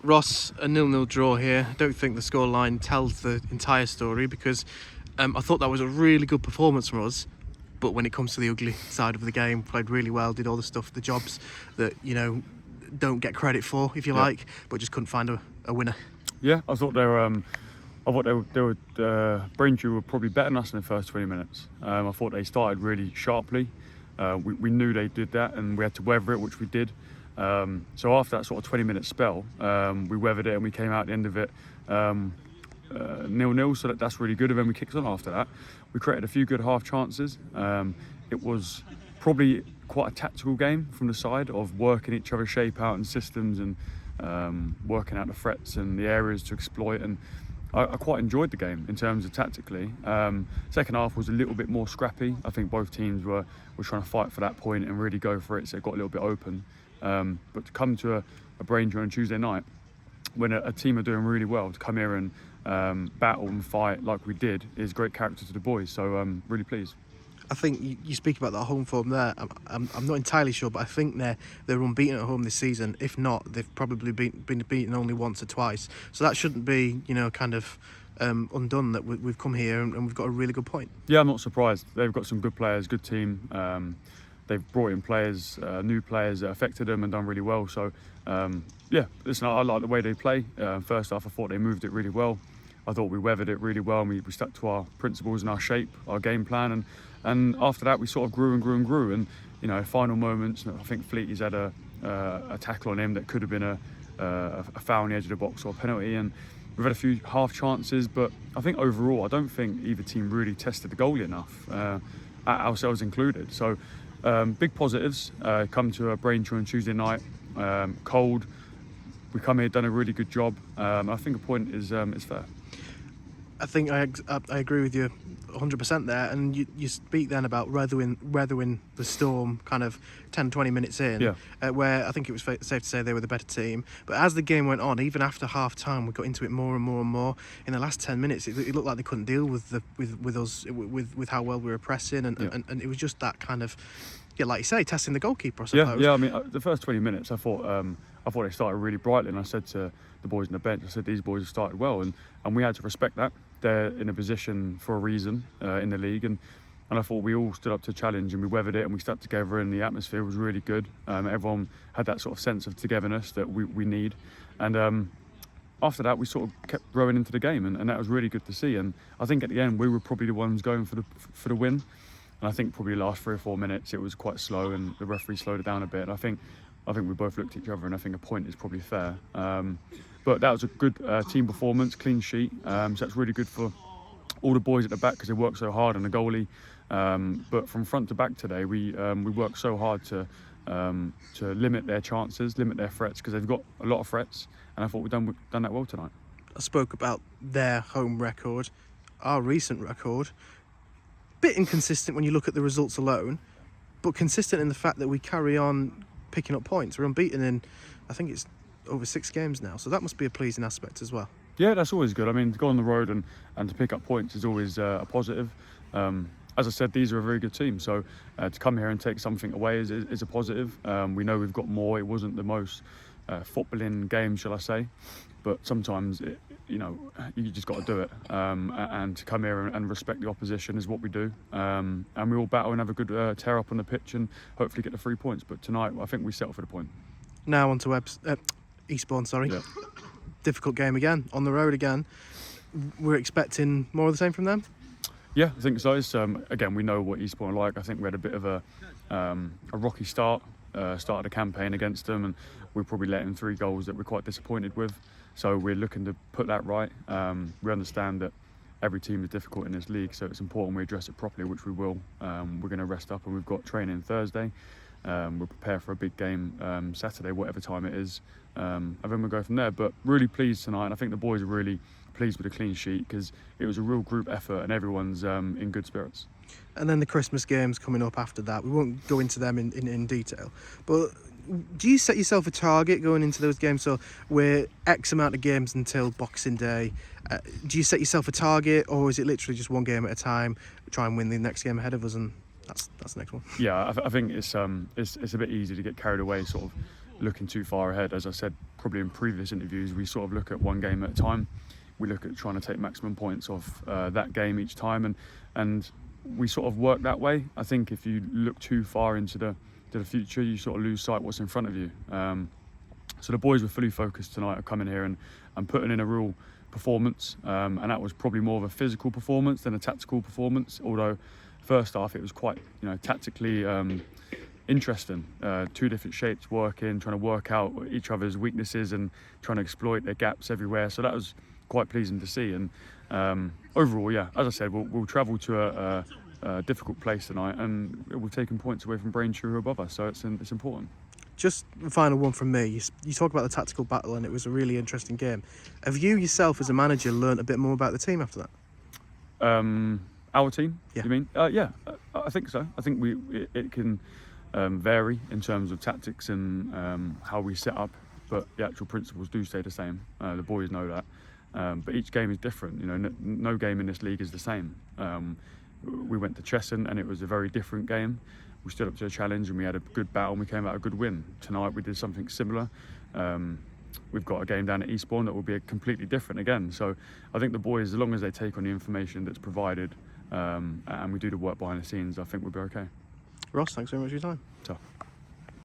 Ross, a 0-0 draw here. I don't think the scoreline tells the entire story because I thought that was a really good performance from us. But when it comes to the ugly side of the game, played really well, did all the stuff, the jobs that, don't get credit for, if you like, but just couldn't find a winner. Yeah, I thought they were Braintree were probably better than us in the first 20 minutes. I thought they started really sharply. We knew they did that and we had to weather it, which we did. So after that sort of 20-minute spell, we weathered it and we came out at the end of it 0-0, so that's really good. And then we kicked on after that. We created a few good half chances. It was probably quite a tactical game from the side of working each other's shape out and systems and working out the threats and the areas to exploit. And I quite enjoyed the game in terms of tactically. Second half was a little bit more scrappy. I think both teams were trying to fight for that point and really go for it, so it got a little bit open. But to come to a Braintree on Tuesday night, when a team are doing really well, to come here and battle and fight like we did is great character to the boys. So I'm really pleased. I think you speak about that home form there. I'm not entirely sure, but I think they're unbeaten at home this season. If not, they've probably been beaten only once or twice. So that shouldn't be, undone that we've come here and we've got a really good point. Yeah, I'm not surprised. They've got some good players, good team. They've brought in players, new players that affected them and done really well. So, listen, I like the way they play. First half, I thought they moved it really well. I thought we weathered it really well and we stuck to our principles and our shape, our game plan. And after that, we sort of grew and grew and grew. And, final moments, I think Fleety's had a tackle on him that could have been a foul on the edge of the box or a penalty. And we've had a few half chances, but I think overall, I don't think either team really tested the goalie enough, ourselves included. So, big positives. Come to a Braintree on Tuesday night, cold. We come here, done a really good job. I think a point is fair. I think I agree with you 100% there. And you speak then about weathering the storm kind of 10-20 minutes in, where I think it was safe to say they were the better team. But as the game went on, even after half time, we got into it more and more and more. In the last 10 minutes, it looked like they couldn't deal with us with how well we were pressing, and it was just that kind of, like you say, testing the goalkeeper, I suppose. Yeah. I mean, the first 20 minutes, I thought they started really brightly, and I said to the boys on the bench, I said these boys have started well, and we had to respect that. They're in a position for a reason in the league, and I thought we all stood up to challenge and we weathered it and we stuck together, and the atmosphere was really good. Everyone had that sort of sense of togetherness that we need, and after that we sort of kept growing into the game, and that was really good to see. And I think at the end we were probably the ones going for the win, and I think probably the last 3 or 4 minutes it was quite slow and the referee slowed it down a bit. And I think we both looked at each other and I think a point is probably fair. But that was a good team performance, clean sheet. So that's really good for all the boys at the back because they worked so hard on the goalie. But from front to back today, we worked so hard to limit their chances, limit their threats, because they've got a lot of threats. And I thought we've done that well tonight. I spoke about their home record, our recent record. Bit inconsistent when you look at the results alone, but consistent in the fact that we carry on picking up points. We're unbeaten in, I think it's over 6 games now, so that must be a pleasing aspect as well. Yeah, that's always good. I mean, to go on the road and to pick up points is always a positive. As I said, these are a very good team, so to come here and take something away is a positive. We know we've got more. It wasn't the most footballing game, shall I say, but sometimes you just got to do it, and to come here and respect the opposition is what we do, and we all battle and have a good tear up on the pitch and hopefully get the 3 points. But tonight I think we settled for the point. Now on to Eastbourne, Yeah. Difficult game again, on the road again. We're expecting more of the same from them? Yeah, I think so. It's, again, we know what Eastbourne are like. I think we had a bit of a rocky start of the campaign against them, and we probably let in 3 goals that we're quite disappointed with. So we're looking to put that right. We understand that every team is difficult in this league, so it's important we address it properly, which we will. We're going to rest up, and we've got training Thursday. We'll prepare for a big game Saturday, whatever time it is, and then we'll go from there. But really pleased tonight, and I think the boys are really pleased with the clean sheet because it was a real group effort and everyone's in good spirits. And then the Christmas games coming up after that. We won't go into them in detail, but do you set yourself a target going into those games? So we're X amount of games until Boxing Day. Do you set yourself a target, or is it literally just one game at a time, try and win the next game ahead of us, and that's the next one? Yeah, I think it's a bit easy to get carried away sort of looking too far ahead. As I said, probably in previous interviews, we sort of look at one game at a time. We look at trying to take maximum points off that game each time, and we sort of work that way. I think if you look too far into the future, you sort of lose sight of what's in front of you. So the boys were fully focused tonight of coming here and putting in a real performance, and that was probably more of a physical performance than a tactical performance, although first half it was quite tactically interesting. Two different shapes working, trying to work out each other's weaknesses and trying to exploit their gaps everywhere, so that was quite pleasing to see. And overall, yeah, as I said, we'll travel to a difficult place tonight, and we're taking points away from Braintree who are above us, so it's important. Just the final one from me. You talk about the tactical battle, and it was a really interesting game. Have you yourself, as a manager, learnt a bit more about the team after that? Our team, yeah. You mean? Yeah, I think so. I think it can vary in terms of tactics and how we set up, but the actual principles do stay the same. The boys know that. But each game is different. No game in this league is the same. We went to Cheshunt and it was a very different game. We stood up to a challenge and we had a good battle and we came out a good win. Tonight we did something similar. We've got a game down at Eastbourne that will be completely different again. So I think the boys, as long as they take on the information that's provided and we do the work behind the scenes, I think we'll be okay. Ross, thanks very much for your time. So.